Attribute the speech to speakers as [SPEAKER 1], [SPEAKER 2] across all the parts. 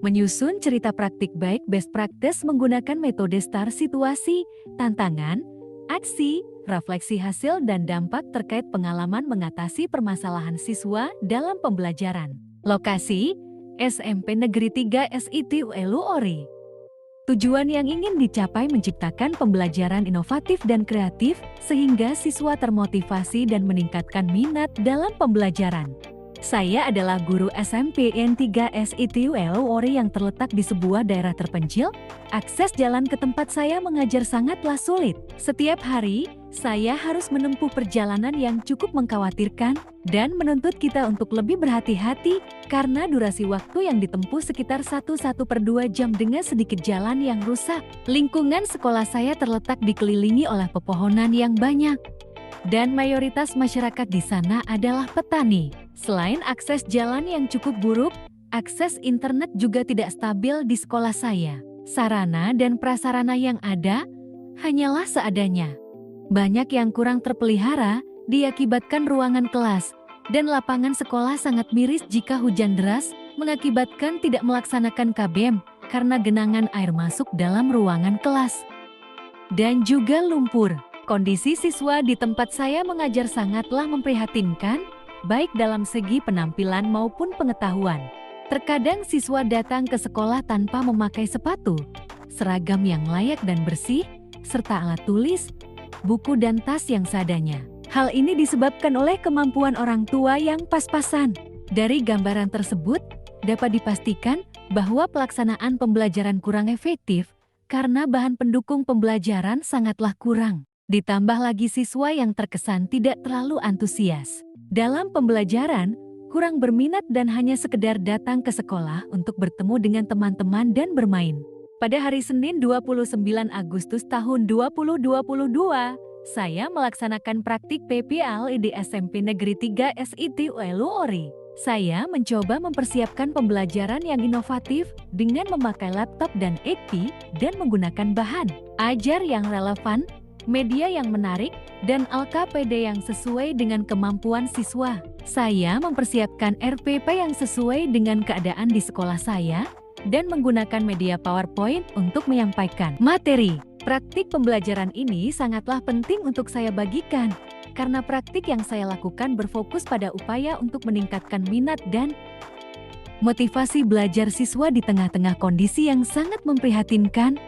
[SPEAKER 1] Menyusun cerita praktik baik best practice menggunakan metode STAR situasi, tantangan, aksi, refleksi hasil dan dampak terkait pengalaman mengatasi permasalahan siswa dalam pembelajaran. Lokasi, SMP Negeri 3 SITU Ori. Tujuan yang ingin dicapai menciptakan pembelajaran inovatif dan kreatif sehingga siswa termotivasi dan meningkatkan minat dalam pembelajaran. Saya adalah guru SMP N3 SITU Ori yang terletak di sebuah daerah terpencil. Akses jalan ke tempat saya mengajar sangatlah sulit. Setiap hari, saya harus menempuh perjalanan yang cukup mengkhawatirkan dan menuntut kita untuk lebih berhati-hati karena durasi waktu yang ditempuh sekitar 1,2 jam dengan sedikit jalan yang rusak. Lingkungan sekolah saya terletak dikelilingi oleh pepohonan yang banyak dan mayoritas masyarakat di sana adalah petani. Selain akses jalan yang cukup buruk, akses internet juga tidak stabil di sekolah saya. Sarana dan prasarana yang ada hanyalah seadanya. Banyak yang kurang terpelihara diakibatkan ruangan kelas dan lapangan sekolah sangat miris jika hujan deras mengakibatkan tidak melaksanakan KBM karena genangan air masuk dalam ruangan kelas. Dan juga lumpur. Kondisi siswa di tempat saya mengajar sangatlah memprihatinkan, baik dalam segi penampilan maupun pengetahuan. Terkadang siswa datang ke sekolah tanpa memakai sepatu, seragam yang layak dan bersih, serta alat tulis, buku dan tas yang seadanya. Hal ini disebabkan oleh kemampuan orang tua yang pas-pasan. Dari gambaran tersebut, dapat dipastikan bahwa pelaksanaan pembelajaran kurang efektif karena bahan pendukung pembelajaran sangatlah kurang. Ditambah lagi siswa yang terkesan tidak terlalu antusias dalam pembelajaran, kurang berminat dan hanya sekedar datang ke sekolah untuk bertemu dengan teman-teman dan bermain. Pada hari Senin 29 Agustus tahun 2022, saya melaksanakan praktik PPL di SMP Negeri 3 SITU Ori. Saya mencoba mempersiapkan pembelajaran yang inovatif dengan memakai laptop dan iPad dan menggunakan bahan ajar yang relevan, media yang menarik, dan LKPD yang sesuai dengan kemampuan siswa. Saya mempersiapkan RPP yang sesuai dengan keadaan di sekolah saya dan menggunakan media PowerPoint untuk menyampaikan materi. Praktik pembelajaran ini sangatlah penting untuk saya bagikan, karena praktik yang saya lakukan berfokus pada upaya untuk meningkatkan minat dan motivasi belajar siswa di tengah-tengah kondisi yang sangat memprihatinkan.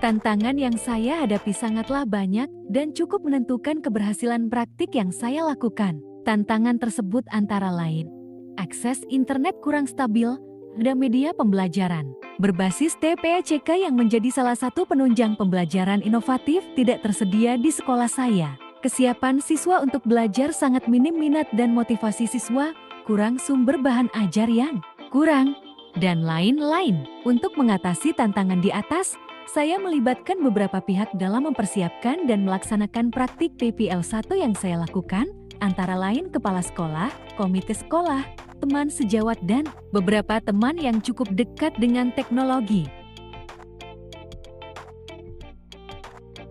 [SPEAKER 1] Tantangan yang saya hadapi sangatlah banyak dan cukup menentukan keberhasilan praktik yang saya lakukan. Tantangan tersebut antara lain, akses internet kurang stabil, dan media pembelajaran berbasis TPACK yang menjadi salah satu penunjang pembelajaran inovatif tidak tersedia di sekolah saya. Kesiapan siswa untuk belajar sangat minim, minat dan motivasi siswa, kurang sumber bahan ajar yang kurang, dan lain-lain. Untuk mengatasi tantangan di atas, saya melibatkan beberapa pihak dalam mempersiapkan dan melaksanakan praktik PPL 1 yang saya lakukan, antara lain kepala sekolah, komite sekolah, teman sejawat dan beberapa teman yang cukup dekat dengan teknologi.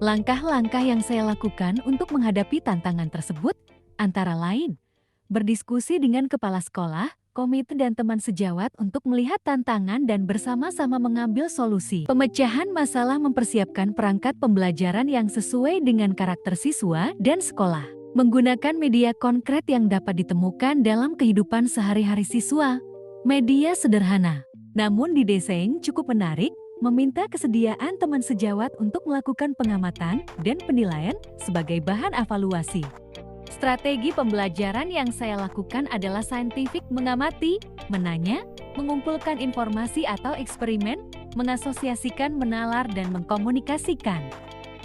[SPEAKER 1] Langkah-langkah yang saya lakukan untuk menghadapi tantangan tersebut, antara lain, berdiskusi dengan kepala sekolah, komite dan teman sejawat untuk melihat tantangan dan bersama-sama mengambil solusi. Pemecahan masalah, mempersiapkan perangkat pembelajaran yang sesuai dengan karakter siswa dan sekolah. Menggunakan media konkret yang dapat ditemukan dalam kehidupan sehari-hari siswa. Media sederhana, namun didesain cukup menarik, meminta kesediaan teman sejawat untuk melakukan pengamatan dan penilaian sebagai bahan evaluasi. Strategi pembelajaran yang saya lakukan adalah saintifik, mengamati, menanya, mengumpulkan informasi atau eksperimen, mengasosiasikan, menalar, dan mengkomunikasikan.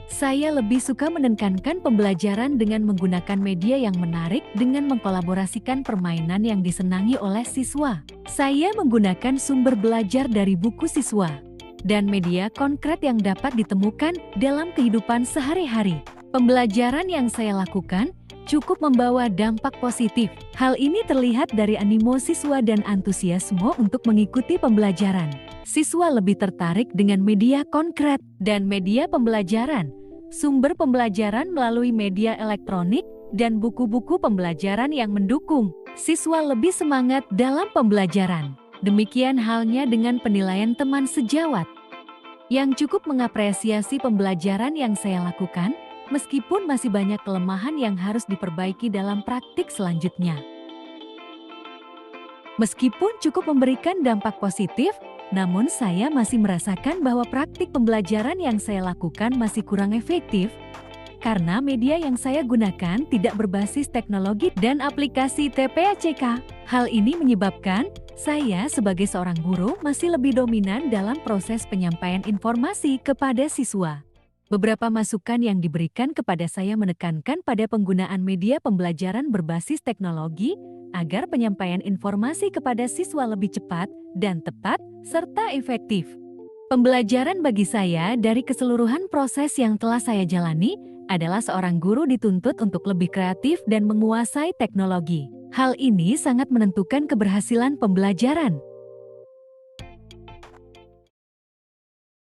[SPEAKER 1] Saya lebih suka menekankan pembelajaran dengan menggunakan media yang menarik dengan mengkolaborasikan permainan yang disenangi oleh siswa. Saya menggunakan sumber belajar dari buku siswa dan media konkret yang dapat ditemukan dalam kehidupan sehari-hari. Pembelajaran yang saya lakukan cukup membawa dampak positif. Hal ini terlihat dari animo siswa dan antusiasme untuk mengikuti pembelajaran. Siswa lebih tertarik dengan media konkret dan media pembelajaran. Sumber pembelajaran melalui media elektronik, dan buku-buku pembelajaran yang mendukung. Siswa lebih semangat dalam pembelajaran. Demikian halnya dengan penilaian teman sejawat yang cukup mengapresiasi pembelajaran yang saya lakukan, meskipun masih banyak kelemahan yang harus diperbaiki dalam praktik selanjutnya. Meskipun cukup memberikan dampak positif, namun saya masih merasakan bahwa praktik pembelajaran yang saya lakukan masih kurang efektif, karena media yang saya gunakan tidak berbasis teknologi dan aplikasi TPACK. Hal ini menyebabkan saya sebagai seorang guru masih lebih dominan dalam proses penyampaian informasi kepada siswa. Beberapa masukan yang diberikan kepada saya menekankan pada penggunaan media pembelajaran berbasis teknologi agar penyampaian informasi kepada siswa lebih cepat dan tepat serta efektif. Pembelajaran bagi saya dari keseluruhan proses yang telah saya jalani adalah seorang guru dituntut untuk lebih kreatif dan menguasai teknologi. Hal ini sangat menentukan keberhasilan pembelajaran.